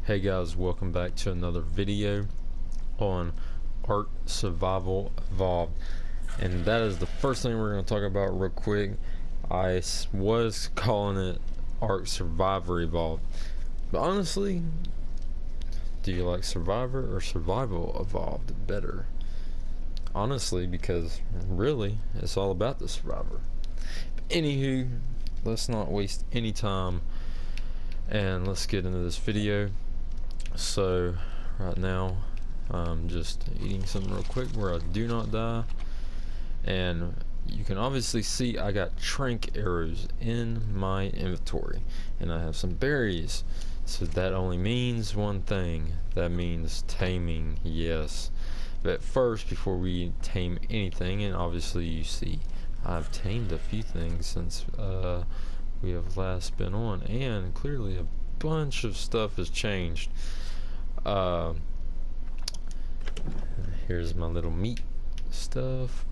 Hey guys, welcome back to another video on Ark Survival Evolved, and that is the first thing we're going to talk about real quick. I was calling it Ark Survivor Evolved, but honestly, do you like Survivor or Survival Evolved better? Honestly, because really it's all about the Survivor. But anywho, let's not waste any time and let's get into this video. So right now I'm just eating something real quick where I do not die, and you can obviously see I got trank arrows in my inventory, and I have some berries, so that only means one thing. That means taming. Yes, but first, before we tame anything, and obviously you see I've tamed a few things since we have last been on, and clearly a bunch of stuff has changed. Here's my little meat stuff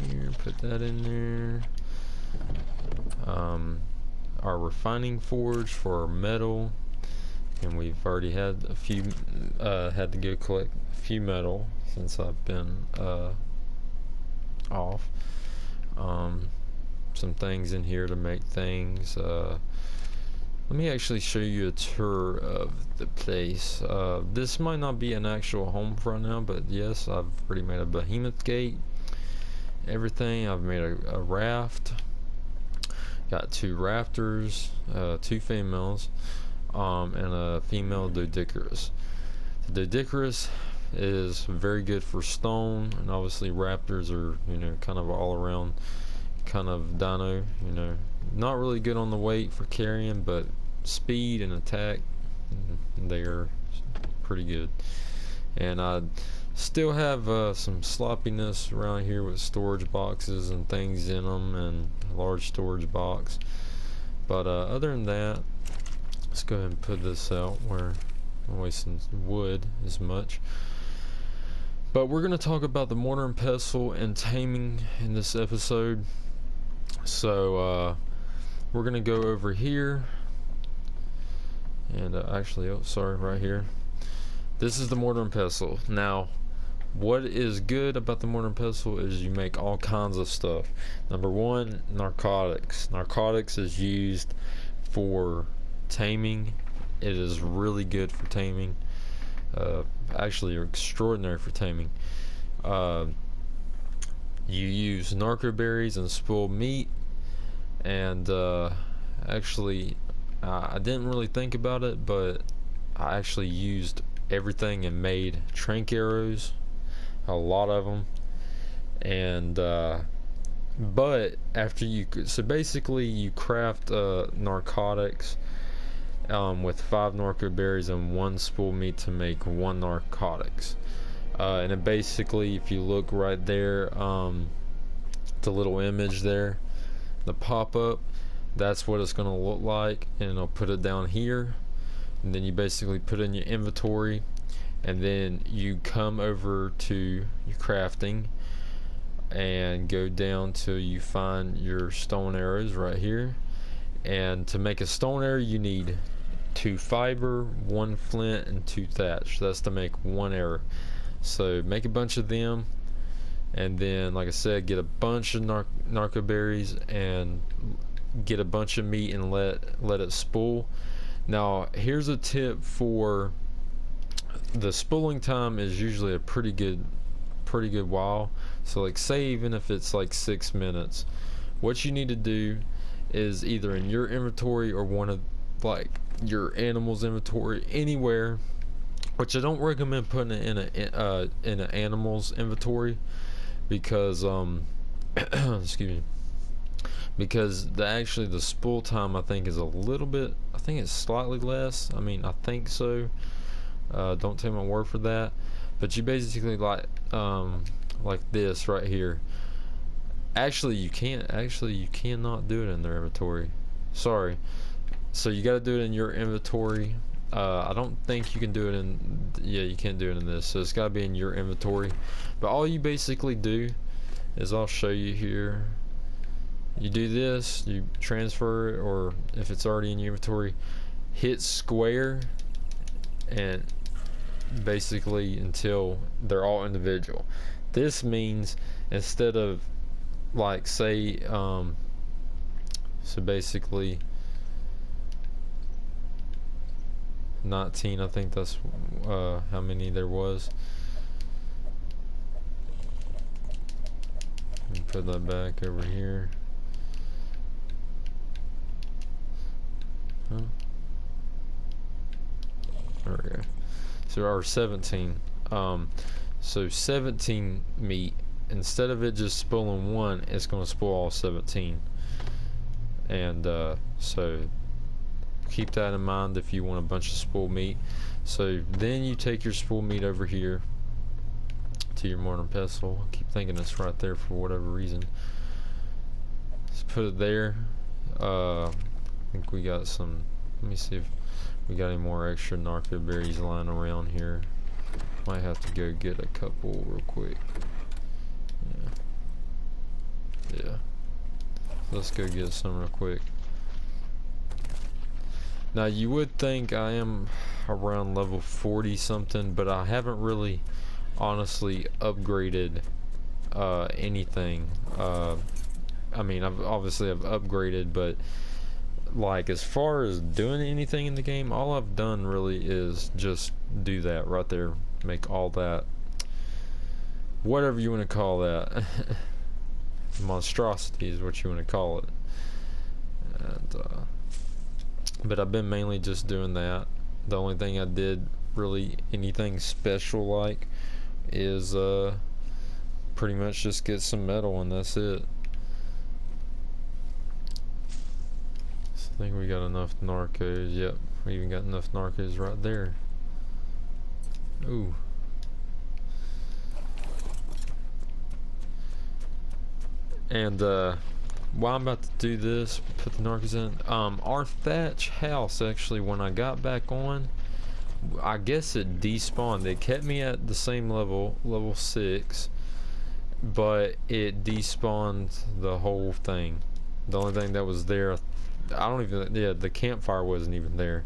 here, put that in there. Our refining forge for our metal, and we've already had a few had to go collect a few metal since I've been off. Some things in here to make things. Let me actually show you a tour of the place. This might not be an actual home for right now, but yes, I've already made a behemoth gate, everything. I've made a raft, got 2 raptors, 2 females, and a female Doedicurus. The Doedicurus is very good for stone, and obviously raptors are, kind of all around kind of dino, not really good on the weight for carrying, but speed and attack, they're pretty good. And I still have some sloppiness around here with storage boxes and things in them, and a large storage box, but other than that, let's go ahead and put this out where I'm wasting wood as much. But we're going to talk about the mortar and pestle and taming in this episode. So we're gonna go over here, and actually, oh sorry, right here, this is the mortar and pestle. Now what is good about the mortar and pestle is you make all kinds of stuff. Number one, narcotics. Narcotics is used for taming. It is really good for taming, actually extraordinary for taming. You use narco berries and spoiled meat, and actually I didn't really think about it, but I actually used everything and made trank arrows, a lot of them. And but after so basically you craft narcotics with 5 narco berries and 1 spoiled meat to make 1 narcotics. And it basically, if you look right there, the little image there, the pop-up, that's what it's going to look like, and I'll put it down here, and then you basically put it in your inventory, and then you come over to your crafting and go down till you find your stone arrows right here. And to make a stone arrow, you need 2 fiber, 1 flint, and 2 thatch. That's to make 1 arrow. So make a bunch of them, and then, like I said, get a bunch of narco berries and get a bunch of meat and let it spool. Now here's a tip for the spooling time. Is usually a pretty good while. So like, say even if it's like 6 minutes, what you need to do is either in your inventory or one of like your animals inventory, anywhere, which I don't recommend putting it in an animal's inventory, because excuse me, because the spool time I think is a little bit, I think it's slightly less. I mean, I think so. Don't take my word for that. But you basically like this right here. Actually you cannot do it in their inventory. Sorry. So you got to do it in your inventory. I don't think you can do it in, yeah, you can't do it in this, so it's got to be in your inventory. But all you basically do is, I'll show you here, you do this, you transfer it, or if it's already in your inventory, hit square and basically until they're all individual. This means instead of like say so basically 19, I think that's how many there was. Let me put that back over here. Huh? There we go. So our 17. So 17 meat. Instead of it just spooling one, it's going to spool all 17. And so keep that in mind if you want a bunch of spool meat. So then you take your spool meat over here to your mortar and pestle. I keep thinking it's right there for whatever reason. Just put it there. I think we got some. Let me see if we got any more extra narco berries lying around here. Might have to go get a couple real quick. Yeah. Let's go get some real quick. Now you would think I am around level 40 something, but I haven't really honestly upgraded anything. I mean, I've upgraded, but like as far as doing anything in the game, all I've done really is just do that right there, make all that, whatever you want to call that. Monstrosity is what you want to call it. And but I've been mainly just doing that. The only thing I did really anything special like is pretty much just get some metal, and that's it. So I think we got enough narcos. Yep, we even got enough narcos right there. Ooh. And while I'm about to do this, put the narcos in. Our thatch house, actually, when I got back on, I guess it despawned. It kept me at the same level, level 6, but it despawned the whole thing. The only thing that was there, I don't even, yeah, the campfire wasn't even there,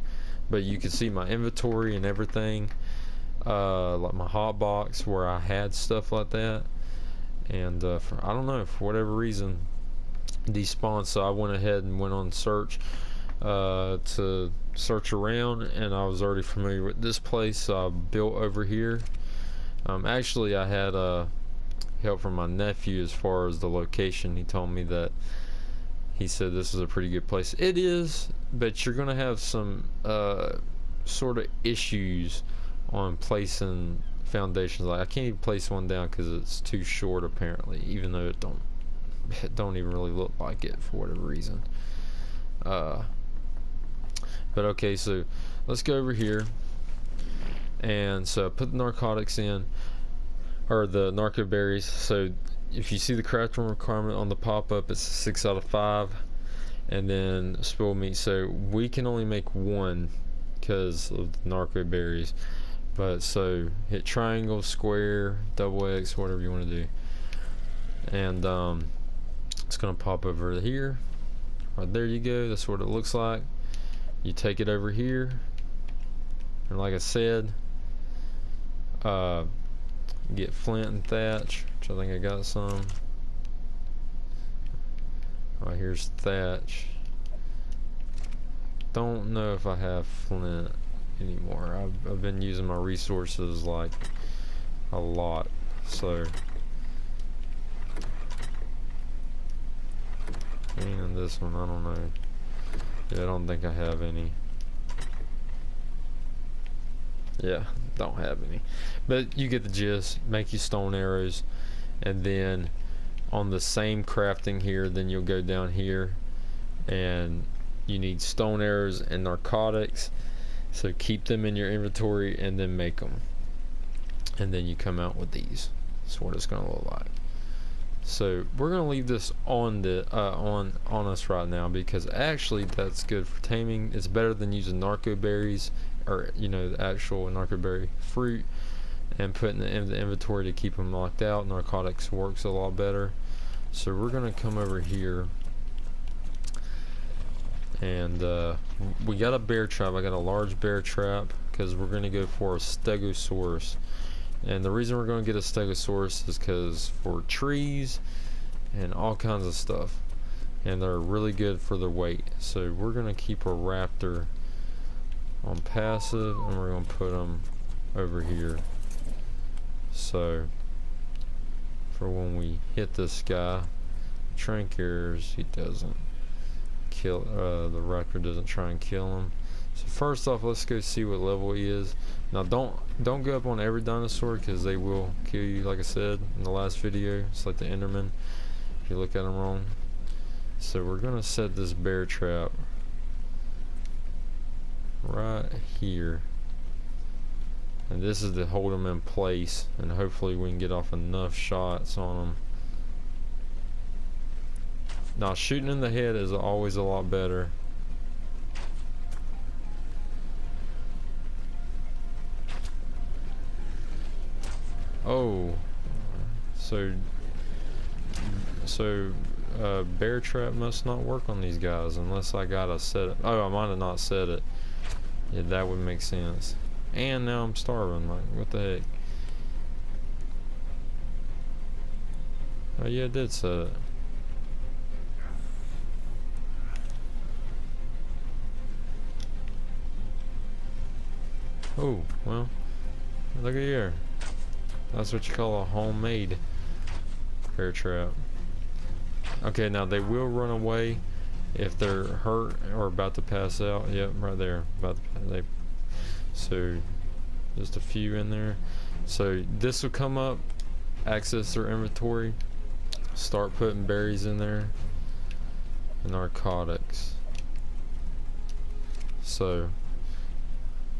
but you could see my inventory and everything, like my hot box where I had stuff like that. And I don't know, for whatever reason, despawned. So I went ahead and went on search to search around, and I was already familiar with this place, so I built over here. Actually, I had help from my nephew as far as the location. He told me that he said this is a pretty good place. It is, but you're gonna have some sort of issues on placing foundations. Like I can't even place one down because it's too short apparently, even though it don't even really look like it for whatever reason. But okay, so let's go over here, and so put the narcotics in, or the narco berries. So if you see the crafting requirement on the pop-up, it's 6 out of 5, and then spoiled meat. So we can only make one because of the narco berries. But so hit triangle, square, double X, whatever you want to do, and it's gonna pop over here. Right there you go. That's what it looks like. You take it over here, and like I said, get flint and thatch, which I think I got some. Alright, here's thatch. Don't know if I have flint anymore. I've been using my resources like a lot, so and this one, I don't know. Yeah, I don't think I have any. Yeah, don't have any, but you get the gist. Make you stone arrows, and then on the same crafting here, then you'll go down here and you need stone arrows and narcotics. So keep them in your inventory and then make them, and then you come out with these. That's what it's going to look like. So we're going to leave this on the on us right now, because actually that's good for taming. It's better than using narco berries, or you know, the actual narco berry fruit, and putting it in the inventory to keep them locked out. Narcotics works a lot better. So we're going to come over here, And we got a bear trap. I got a large bear trap because we're gonna go for a stegosaurus. And the reason we're gonna get a stegosaurus is because for trees and all kinds of stuff, and they're really good for their weight. So we're gonna keep a raptor on passive, and we're gonna put them over here. So for when we hit this guy, train carriers, he doesn't kill, the raptor doesn't try and kill him. So first off, let's go see what level he is. Now don't go up on every dinosaur because they will kill you, like I said in the last video. It's like the Enderman if you look at them wrong. So we're gonna set this bear trap right here, and this is to hold them in place, and hopefully we can get off enough shots on them. Now shooting in the head is always a lot better. Oh, so bear trap must not work on these guys unless I gotta set it. Oh, I might have not set it. Yeah, that would make sense. And now I'm starving. Like, what the heck? Oh yeah, I did set it. Oh, well, look at here. That's what you call a homemade bear trap. Okay, now they will run away if they're hurt or about to pass out. Yep, right there. So just a few in there. So this will come up, access their inventory, start putting berries in there, and narcotics. So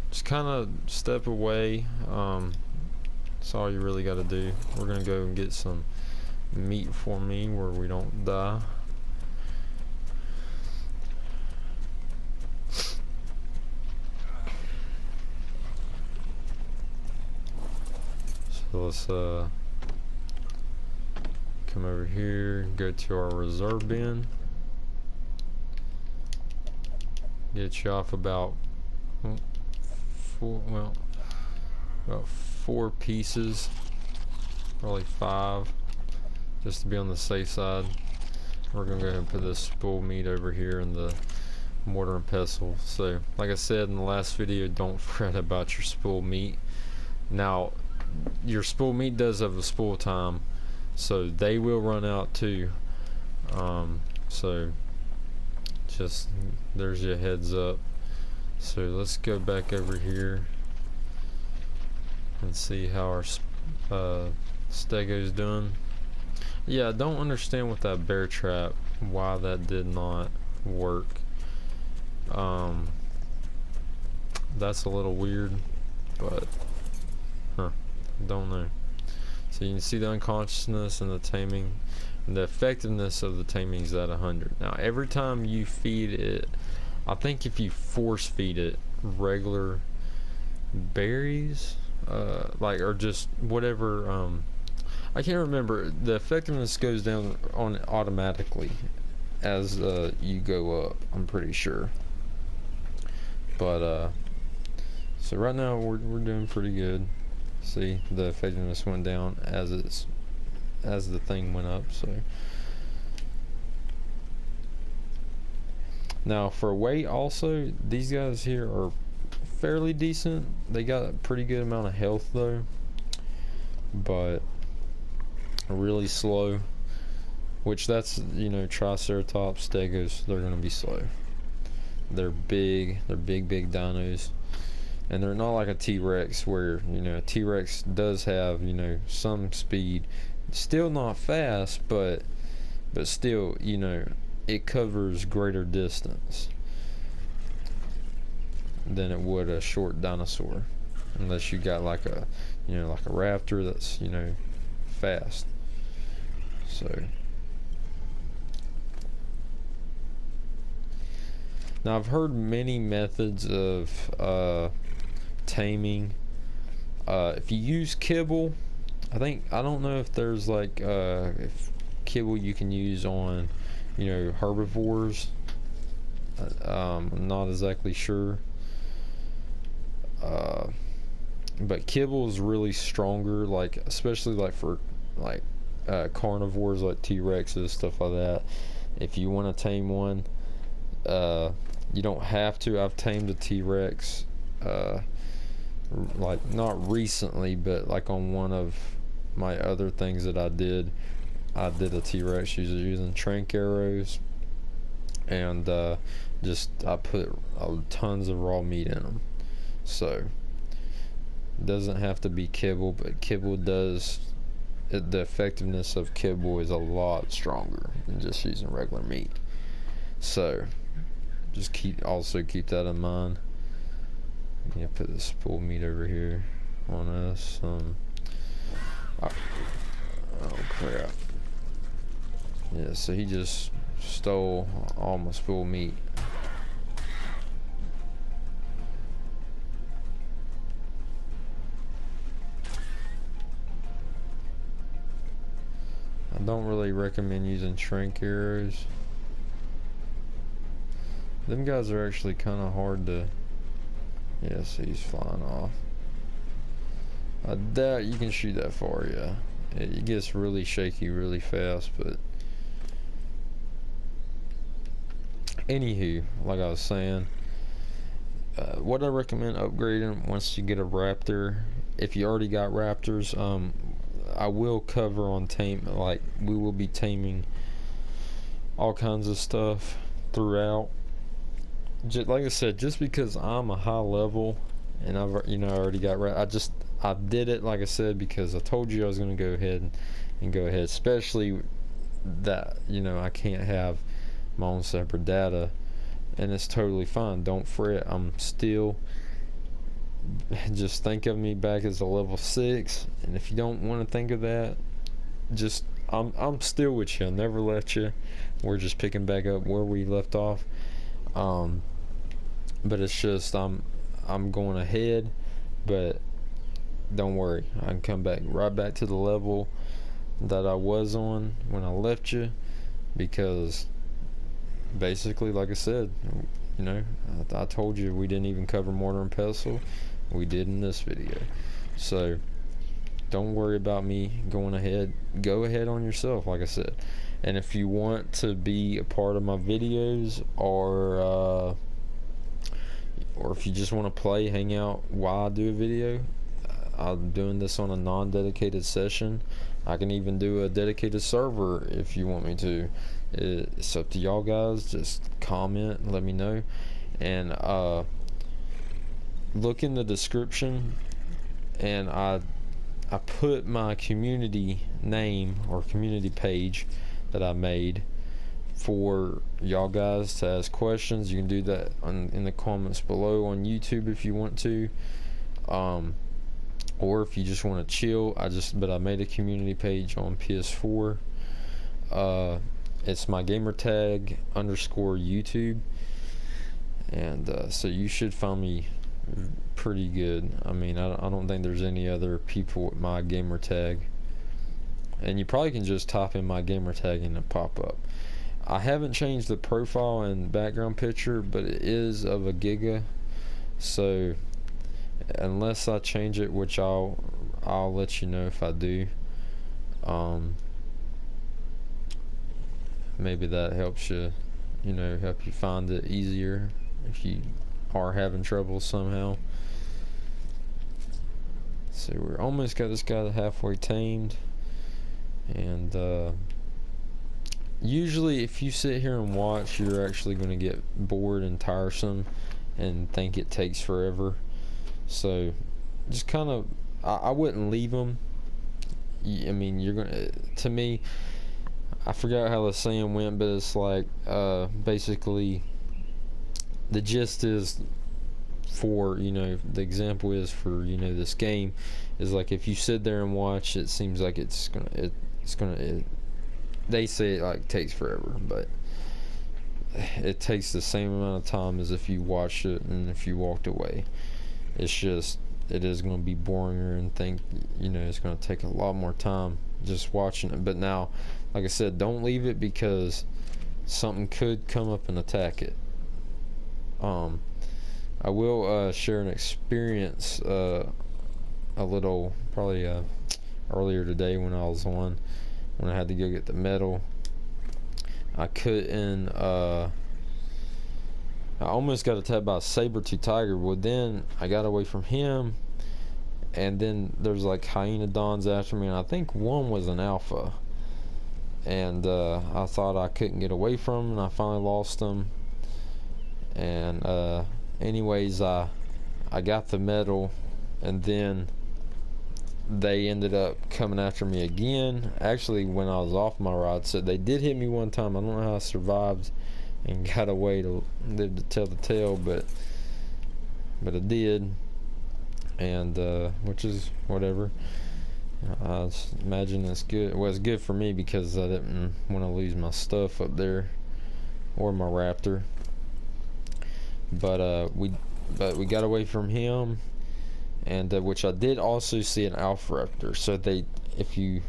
just kind of step away. That's all you really got to do. We're gonna go and get some meat for me where we don't die. So let's come over here, go to our reserve bin, get you off about four pieces, probably 5, just to be on the safe side. We're gonna go ahead and put this spool meat over here in the mortar and pestle. So like I said in the last video, don't fret about your spool meat. Now your spool meat does have a spool time, so they will run out too. So just there's your heads up. So let's go back over here and see how our stego's doing. Yeah, I don't understand with that bear trap why that did not work. That's a little weird, but don't know. So you can see the unconsciousness and the taming, and the effectiveness of the taming is at 100. Now every time you feed it, I think if you force feed it regular berries, like, or just whatever, I can't remember, the effectiveness goes down on it automatically as you go up, I'm pretty sure. But so right now we're doing pretty good. See, the effectiveness went down as the thing went up. So now for weight also, these guys here are fairly decent. They got a pretty good amount of health though, but really slow, which that's, you know, triceratops, stegos, they're gonna be slow. They're big dinos, and they're not like a T-Rex where, you know, a T-Rex does have, you know, some speed, still not fast, but still, you know, it covers greater distance than it would a short dinosaur, unless you got like a, you know, like a raptor that's, you know, fast. So now I've heard many methods of taming. If you use kibble, I don't know if there's like if kibble you can use on, you know, herbivores. I'm not exactly sure. But kibble is really stronger, like especially like for like carnivores like T-Rexes, stuff like that. If you want to tame one, you don't have to. I've tamed a T-Rex, like not recently, but like on one of my other things that I did a T-Rex using trank arrows, and just I put tons of raw meat in them. So it doesn't have to be kibble, but kibble does. The effectiveness of kibble is a lot stronger than just using regular meat. So just also keep that in mind. Yeah, put the spool meat over here on us. Oh crap. Yeah, so he just stole all my spool meat. I don't really recommend using shrink arrows. Them guys are actually kind of hard to... Yeah, so he's flying off. I doubt you can shoot that far, yeah. It gets really shaky really fast, but... Anywho, like I was saying, what I recommend upgrading once you get a raptor, if you already got raptors, I will cover on like we will be taming all kinds of stuff throughout. Just like I said, just because I'm a high level and I've already got I did it, like I said, because I told you I was going to go ahead and go ahead, especially that I can't have my own separate data, and it's totally fine. Don't fret. I'm still, just think of me back as a level 6, and if you don't want to think of that, just I'm still with you. I'll never let you. We're just picking back up where we left off. But it's just I'm going ahead, but don't worry, I can come back right back to the level that I was on when I left you, because basically, like I said, I told you we didn't even cover mortar and pestle. We did in this video. So don't worry about me going ahead. Go ahead on yourself, like I said. And if you want to be a part of my videos, or if you just want to play, hang out while I do a video, I'm doing this on a non-dedicated session. I can even do a dedicated server if you want me to. It's up to y'all guys. Just comment and let me know. And look in the description, and I put my community name or community page that I made for y'all guys to ask questions. You can do that in the comments below on YouTube if you want to, or if you just want to chill. But I made a community page on PS4. It's my gamer tag _YouTube, and so you should find me pretty good. I mean, I don't think there's any other people with my gamer tag, and you probably can just type in my gamer tag and it'll pop up. I haven't changed the profile and background picture, but it is of a Giga, so unless I change it, which I'll let you know if I do, maybe that helps you, help you find it easier if you are having trouble somehow. So we're almost got this guy halfway tamed, and usually if you sit here and watch, you're actually going to get bored and tiresome and think it takes forever. So just kind of, I wouldn't leave them. I mean, you're gonna, to me, I forgot how the saying went, but it's like, basically the gist is for, the example is for, this game is like, if you sit there and watch, it seems like they say it like takes forever, but it takes the same amount of time as if you watched it and if you walked away. It's just, it is going to be boringer, and it's going to take a lot more time just watching it. But now, like I said, don't leave it, because something could come up and attack it. I will share an experience a little, probably earlier today when I was on, when I had to go get the metal. I couldn't, I almost got attacked by a saber-tooth tiger. Well, then I got away from him, and then there's like hyenodons after me, and I think one was an alpha. And I thought I couldn't get away from him, and I finally lost him. And anyways, I got the medal, and then they ended up coming after me again. Actually, when I was off my ride, so they did hit me one time. I don't know how I survived and got away to live to tell the tale, but I did. And which is whatever. I imagine it's good. Well, it's good for me because I didn't want to lose my stuff up there, or my raptor. But we got away from him, and which I did also see an alpha raptor. So if you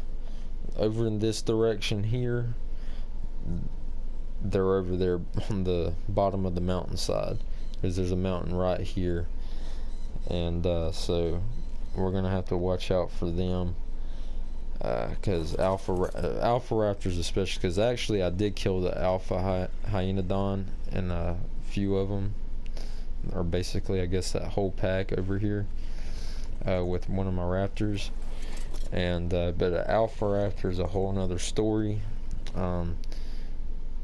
over in this direction here, they're over there on the bottom of the mountainside, because there's a mountain right here, and so we're gonna have to watch out for them, because alpha raptors especially, because actually I did kill the alpha hyenodon and a few of them, or basically I guess that whole pack over here, with one of my raptors. And but an alpha raptor is a whole nother story.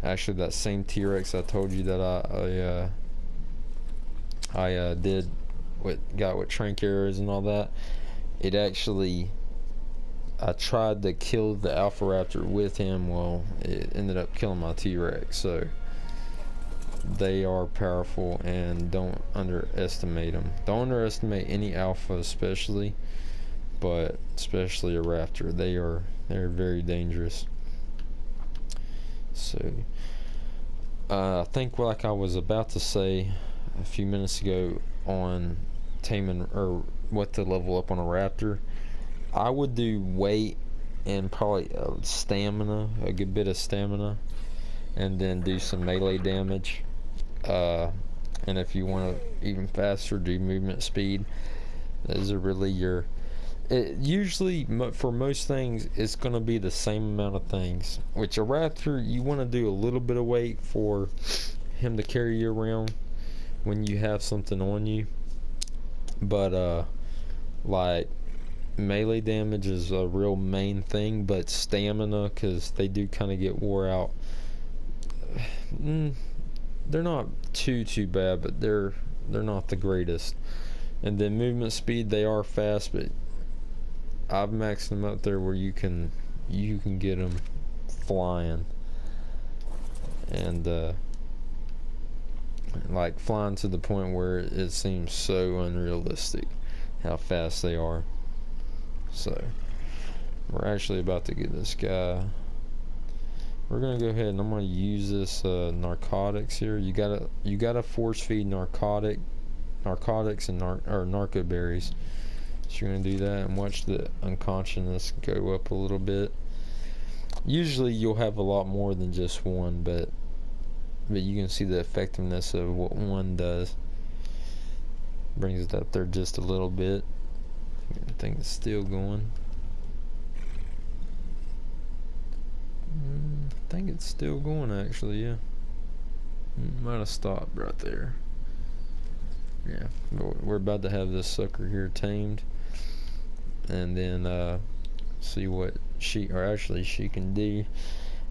Actually, that same T-Rex I told you that I did got with trank arrows and all that, it actually, I tried to kill the alpha raptor with him. Well, it ended up killing my T-Rex. So they are powerful, and don't underestimate them. Don't underestimate any alpha, especially, but especially a raptor. They're very dangerous. So I think, like I was about to say a few minutes ago on taming, or what to level up on a raptor, I would do weight and probably stamina, a good bit of stamina, and then do some melee damage. And if you want to even faster, do movement speed. Those are really your, usually for most things it's going to be the same amount of things. Which a raptor, you want to do a little bit of weight for him to carry you around when you have something on you, but like melee damage is a real main thing, but stamina, because they do kind of get wore out. They're not too bad, but they're not the greatest. And then movement speed, they are fast, but I've maxed them up there where you can get them flying, and like flying to the point where it seems so unrealistic how fast they are. So we're actually about to get this guy. We're gonna go ahead and I'm gonna use this narcotics here. You gotta force feed narcotics and narco berries. So you're gonna do that and watch the unconsciousness go up a little bit. Usually you'll have a lot more than just one, but you can see the effectiveness of what one does. Brings it up there just a little bit. I think it's still going. I think it's still going, actually, yeah. Might have stopped right there. Yeah, but we're about to have this sucker here tamed, and then see what she can do.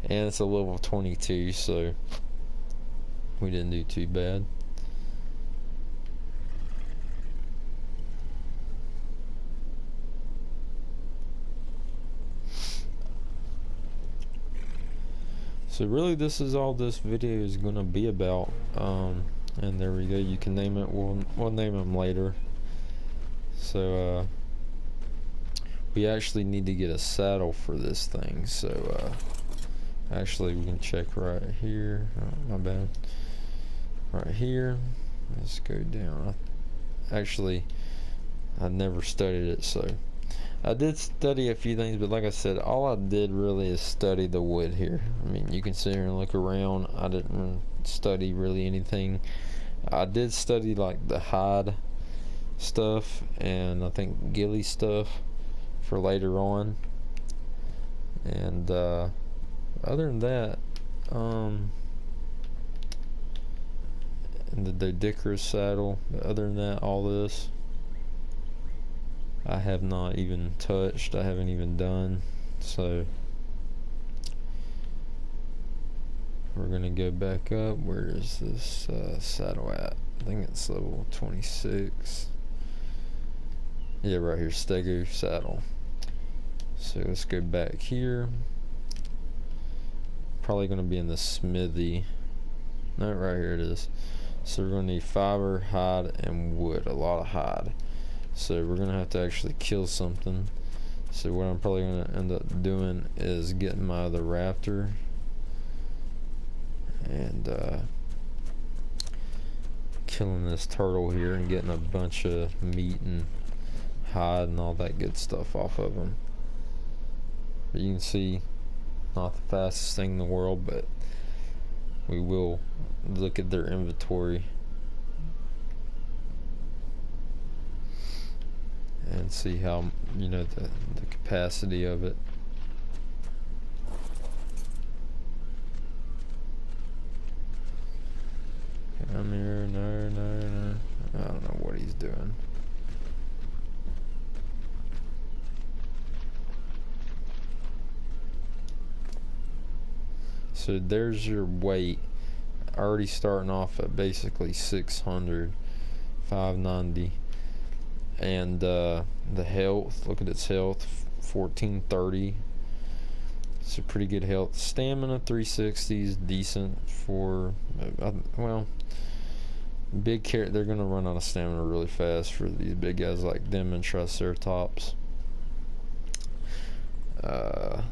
And it's a level 22, so we didn't do too bad. So really, this is all this video is gonna be about. And there we go. You can name it. We'll name them later. So we actually need to get a saddle for this thing. So actually, we can check right here. Oh, my bad. Right here. Let's go down. Actually, I never studied it, so I did study a few things, but like I said, all I did really is study the wood here. I mean, you can sit here and look around. I didn't study really anything I did study like the hide stuff and I think ghillie stuff for later on. And other than that, and the Dodicarus saddle. But other than that, all this I have not even touched. I haven't even done. So we're gonna go back up. Where is this saddle at? I think it's level 26. Yeah, right here, Stego saddle. So let's go back here. Probably gonna be in the smithy. No, right here it is. So we're gonna need fiber, hide, and wood. A lot of hide. So we're gonna have to actually kill something. So what I'm probably gonna end up doing is getting my other raptor and killing this turtle here and getting a bunch of meat and hide and all that good stuff off of them. But you can see, not the fastest thing in the world, but we will look at their inventory and see how, you know, the capacity of it. Come here, no. I don't know what he's doing. So there's your weight, already starting off at basically 600, 590. And the health, look at its health, 1430. It's a pretty good health. Stamina 360 is decent for, well, big carrot. They're gonna run out of stamina really fast for these big guys like them and Triceratops. Let's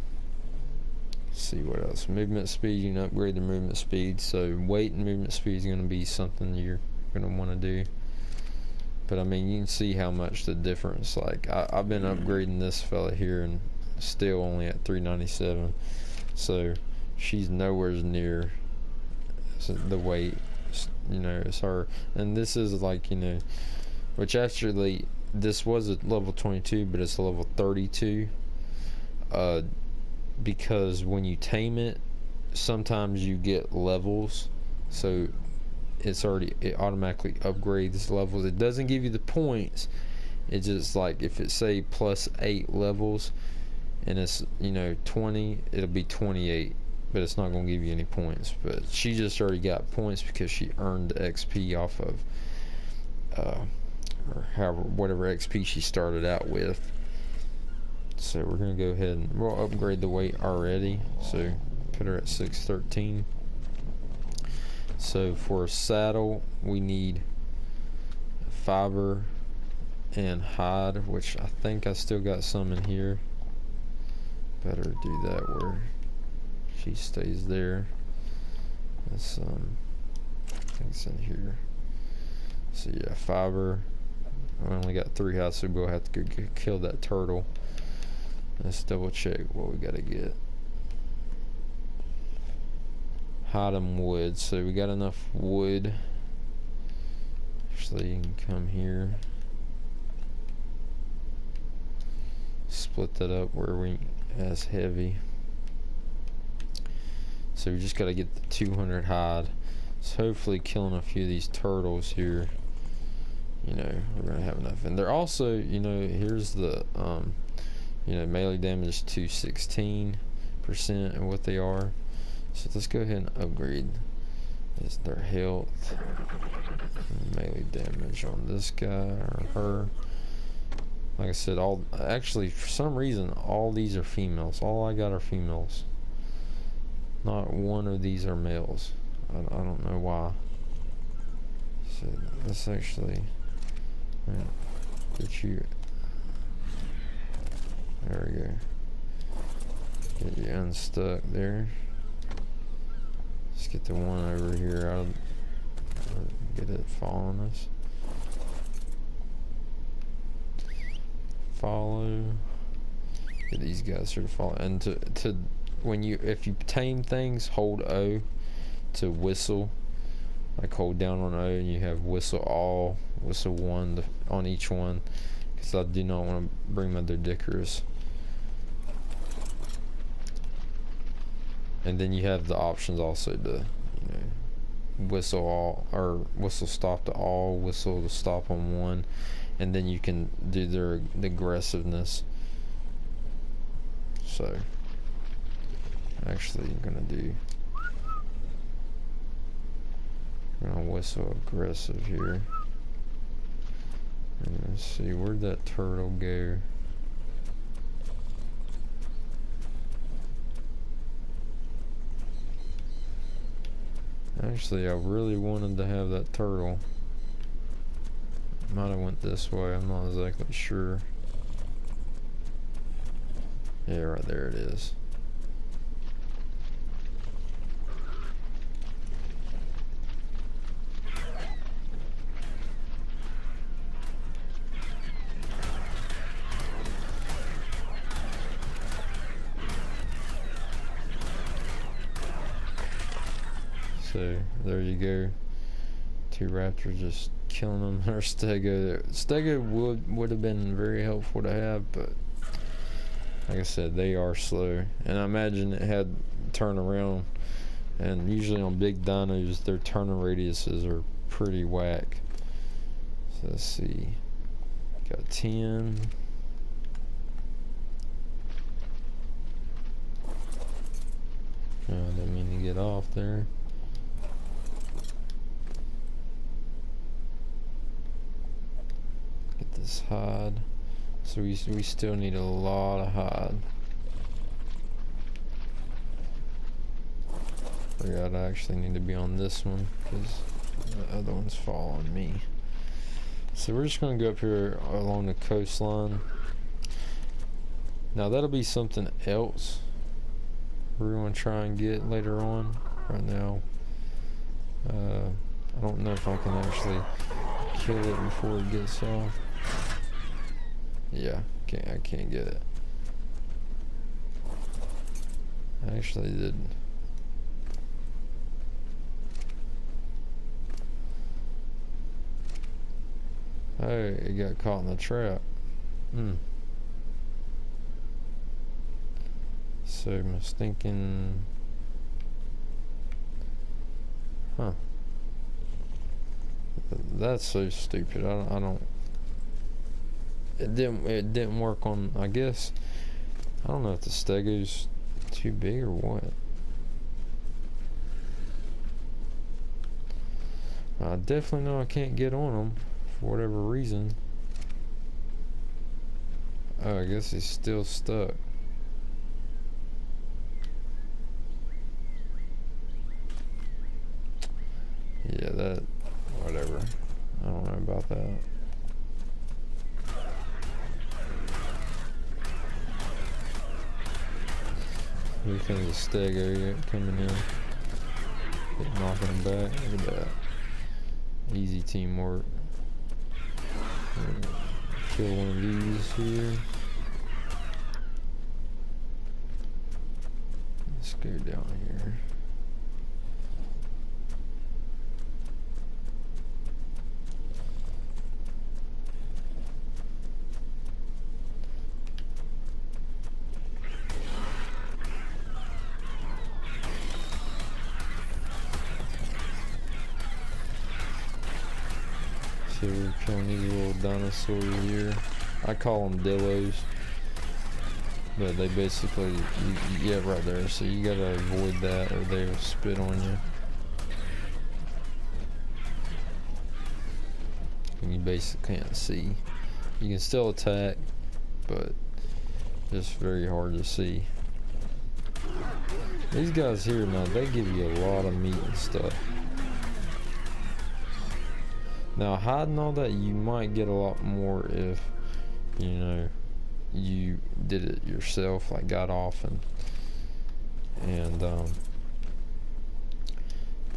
see what else. Movement speed, you can upgrade the movement speed. So weight and movement speed is gonna be something you're gonna want to do. But I mean, you can see how much the difference. Like I've been upgrading this fella here and still only at 397. So she's nowhere near the weight. You know, it's her. And this is like, you know, which actually this was a level 22, but it's a level 32. Because when you tame it, sometimes you get levels. So it automatically upgrades levels. It doesn't give you the points. It's just like if it say plus 8 levels and it's, you know, 20, it'll be 28, but it's not going to give you any points. But she just already got points because she earned XP off of or however, whatever XP she started out with. So we're going to go ahead and we'll upgrade the weight already. So put her at 613. So for a saddle, we need fiber and hide, which I think I still got some in here. Better do that where she stays there. That's I think it's in here. So yeah, fiber. I only got 3 hide, so we'll have to go kill that turtle. Let's double check what we gotta get. Hide and wood. So we got enough wood. Actually, you can come here. Split that up where we as heavy. So we just gotta get the 200 hide. So hopefully killing a few of these turtles here, you know, we're gonna have enough. And they're also, you know, here's the you know, melee damage 216% of what they are. So let's go ahead and upgrade this, their health and melee damage on this guy or her. Like I said, actually for some reason all these are females. All I got are females. Not one of these are males. I don't know why. So let's actually get you. There we go. Get you unstuck there. Let's get the one over here out of, get it following us. Follow. Get these guys here to follow. And if you tame things, hold O to whistle. like hold down on O and you have whistle all, whistle one on each one, because I do not want to bring my Doedicurus. And then you have the options also to, you know, whistle all, or whistle stop to all, whistle to stop on one, and then you can do the aggressiveness. So actually I'm gonna whistle aggressive here. And let's see, where'd that turtle go? Actually, I really wanted to have that turtle. Might have went this way, I'm not exactly sure. Yeah, right there it is. So there you go. Two raptors just killing them. Our Stego would have been very helpful to have, but like I said, they are slow. And I imagine it had turn around, and usually on big dinos their turning radiuses are pretty whack. So let's see. Got 10. Oh, I didn't mean to get off there. Get this hide. So we still need a lot of hide. Forgot I actually need to be on this one because the other ones fall on me. So we're just going to go up here along the coastline. Now that'll be something else we're going to try and get later on. Right now, I don't know if I can actually kill it before it gets off. Yeah, I can't get it. I actually did. Oh, it got caught in the trap. So I'm thinking, huh? That's so stupid. I don't. It didn't work on. I guess I don't know if the Stego's too big or what. I definitely know I can't get on them for whatever reason. Oh, I guess he's still stuck. Yeah, that, whatever. I don't know about that. Here comes the Stego coming in. Knocking him back. Look at that. Easy teamwork. Kill one of these here. Let's go down here. So we're killing these little dinosaurs here. I call them dillos, but they basically, yeah, right there. So you gotta avoid that, or they will spit on you. And you basically can't see. You can still attack, but just very hard to see. These guys here now, they give you a lot of meat and stuff. Now, hiding all that, you might get a lot more if, you know, you did it yourself, like got off and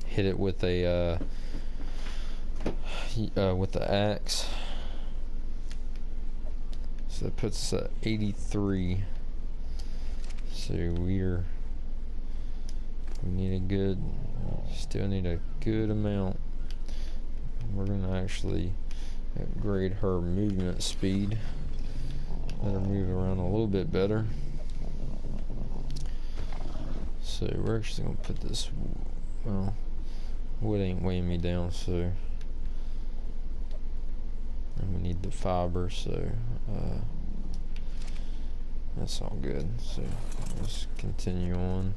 hit it with a with the axe. So that puts us at 83. So we need a good, still need a good amount. we're gonna actually upgrade her movement speed. Let her move around a little bit better. So we're actually gonna put this, well, wood ain't weighing me down, so, and we need the fiber, so that's all good. So let's continue on.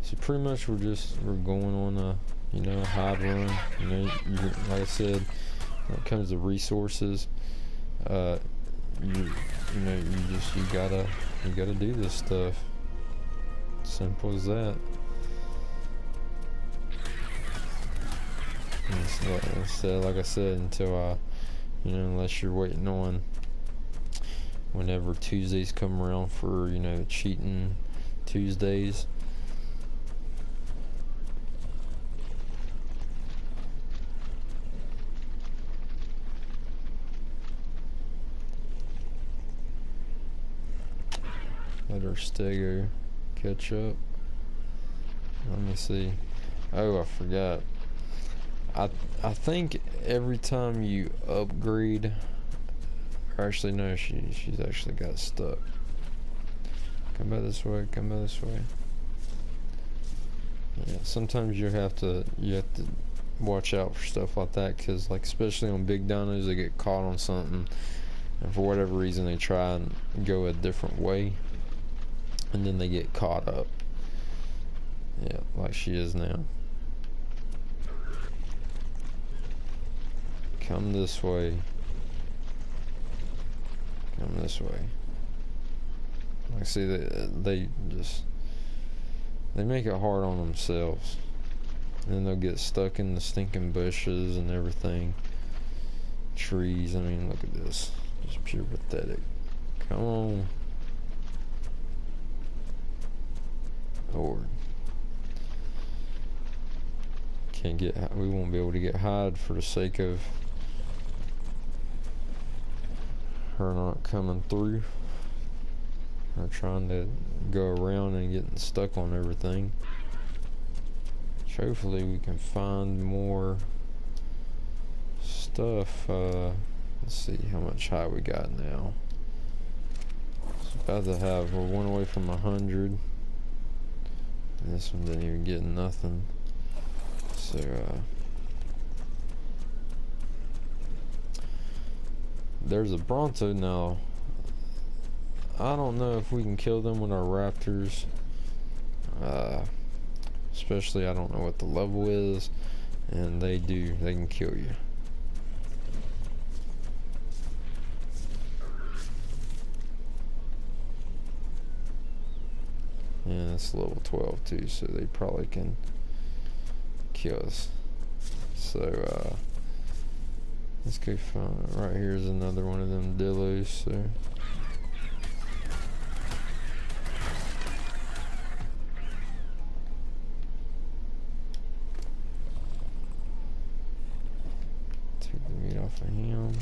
So pretty much we're going on a, you know, a hide run. You know, like I said, when it comes to resources, you gotta do this stuff. Simple as that. Like I said, until you know, unless you're waiting on whenever Tuesdays come around for, you know, cheating Tuesdays. Let our stego catch up. Let me see. Oh, I forgot. I think every time you upgrade, or actually no, she's actually got stuck. Come back this way. Come back this way. Yeah, sometimes you have to watch out for stuff like that, because like especially on big dinos, they get caught on something, and for whatever reason they try and go a different way, and then they get caught up. Yeah, like she is now. Come this way. Come this way. Like, see, they make it hard on themselves. And then they'll get stuck in the stinking bushes and everything. Trees, I mean, look at this. Just pure pathetic. Come on. Lord. We won't be able to get hide for the sake of her not coming through, or trying to go around and getting stuck on everything. Which hopefully we can find more stuff. Let's see how much hide we got now. It's about to have, we're one away from 100. And this one didn't even get nothing. So there's a Bronto now. I don't know if we can kill them with our raptors. Especially I don't know what the level is, and they can kill you. Yeah, it's level 12 too, so they probably can kill us. So let's go find, right here's another one of them dillos. So take the meat off of him.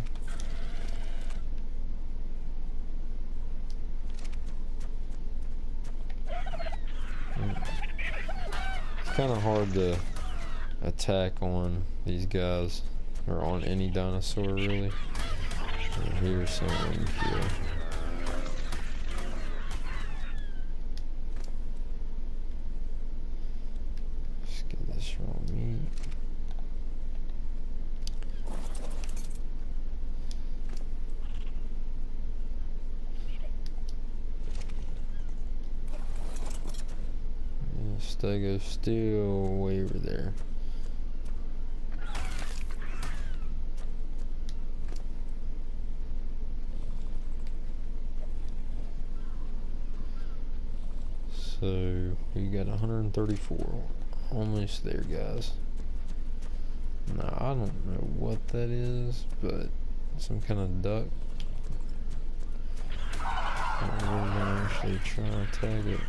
It's kind of hard to attack on these guys, or on any dinosaur really. And here's something to kill. Let's get this raw meat. Yeah, Stego's still way over there. So we got 134, almost there, guys. Now I don't know what that is, but some kind of duck. We're gonna actually try and tag it.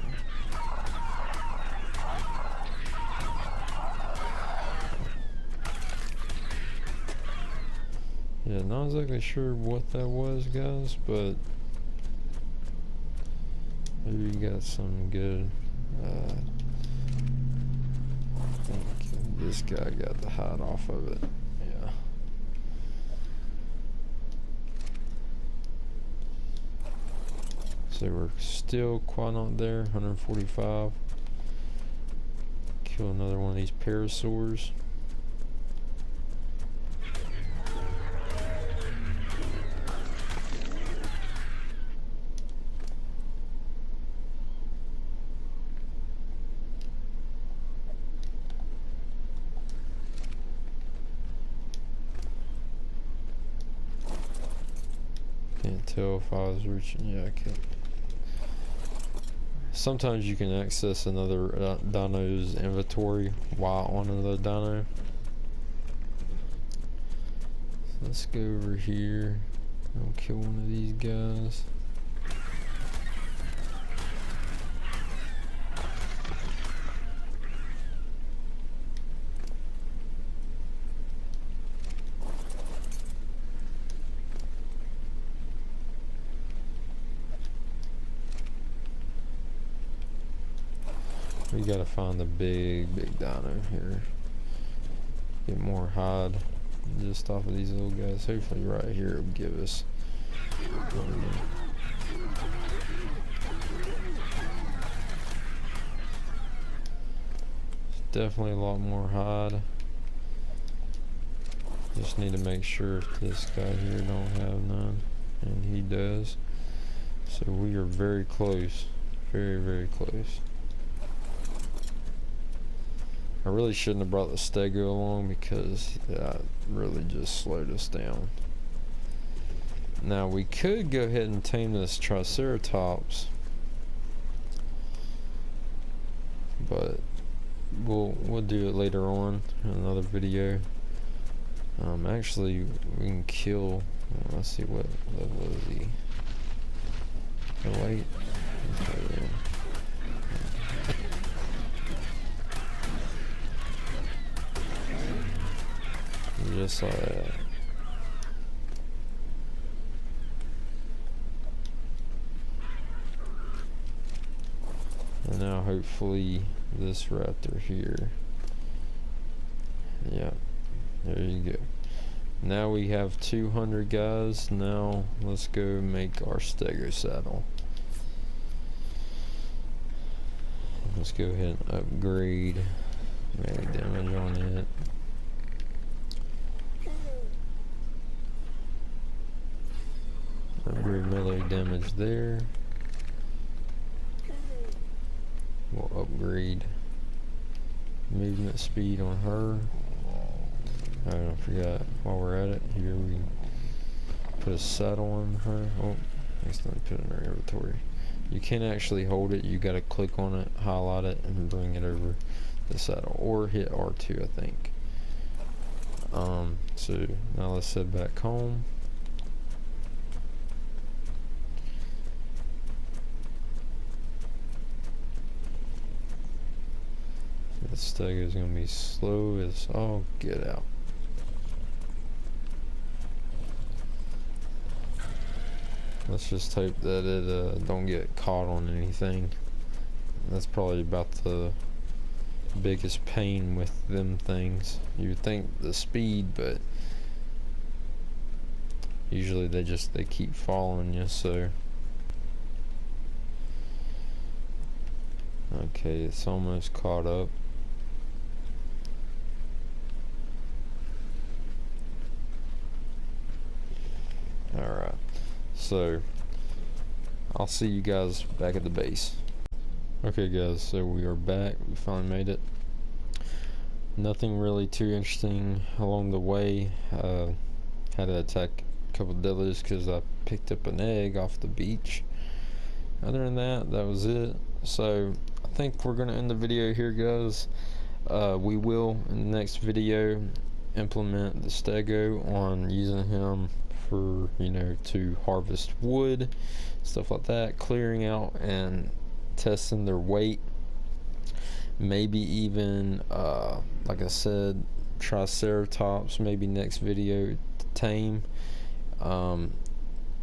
Yeah, not exactly sure what that was, guys, but Maybe we got some good. I think this guy got the hide off of it. Yeah. So we're still quite not there. 145. Kill another one of these parasaurs. Can't tell if I was reaching. Yeah, I can. Sometimes you can access another dino's inventory while on another dino. So let's go over here. I'll kill one of these guys. We gotta find the big dino here. Get more hide just off of these little guys. Hopefully right here will give us. Definitely a lot more hide. Just need to make sure this guy here don't have none, and he does. So we are very close, very close. I really shouldn't have brought the stego along because that really just slowed us down. Now we could go ahead and tame this triceratops, but we'll do it later on in another video. Actually we can kill. Let's see what level is he. Oh wait. Okay. Just like that. And now hopefully this raptor here. Yeah, there you go. Now we have 200 guys. Now let's go make our stego saddle. Let's go ahead and upgrade melee damage on it. Upgrade melee damage there. We'll upgrade movement speed on her. I forgot while we're at it. Here we put a saddle on her. Oh, accidentally put it in our inventory. You can't actually hold it. You gotta click on it, highlight it, and bring it over the saddle, or hit R2, I think. So now let's head back home. The stego is gonna be slow as all get out. Let's just hope that it don't get caught on anything. That's probably about the biggest pain with them things. You would think the speed, but usually they keep following you. So okay, it's almost caught up. Alright, so I'll see you guys back at the base. Okay guys, so we are back. We finally made it. Nothing really too interesting along the way. Had to attack a couple deadlies because I picked up an egg off the beach. Other than that, that was it. So I think we're gonna end the video here, guys. We will in the next video implement the stego on using him for, you know, to harvest wood, stuff like that, clearing out and testing their weight, maybe even like I said, triceratops maybe next video to tame. I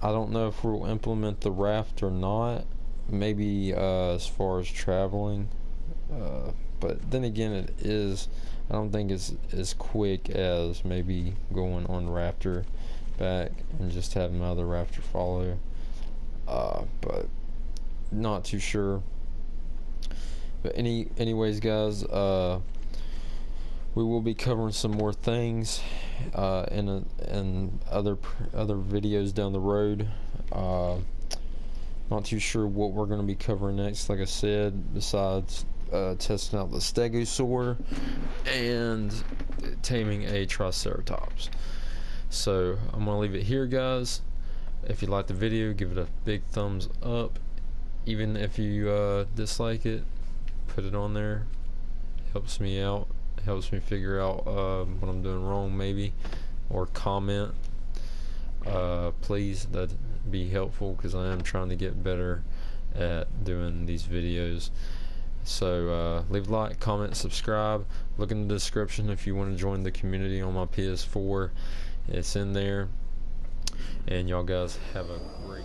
don't know if we'll implement the raft or not. maybe as far as traveling, but then again, I don't think it's as quick as maybe going on Raptor back and just having my other Raptor follow, but not too sure. But anyways, guys, we will be covering some more things in other videos down the road. Not too sure what we're going to be covering next, like I said, besides testing out the Stegosaur and taming a Triceratops. So I'm going to leave it here, guys. If you like the video, give it a big thumbs up. Even if you dislike it, put it on there. Helps me out. Helps me figure out what I'm doing wrong, maybe, or comment. Please, that'd be helpful, because I am trying to get better at doing these videos. So leave a like, comment, subscribe. Look in the description if you want to join the community on my PS4. It's in there. And y'all guys have a great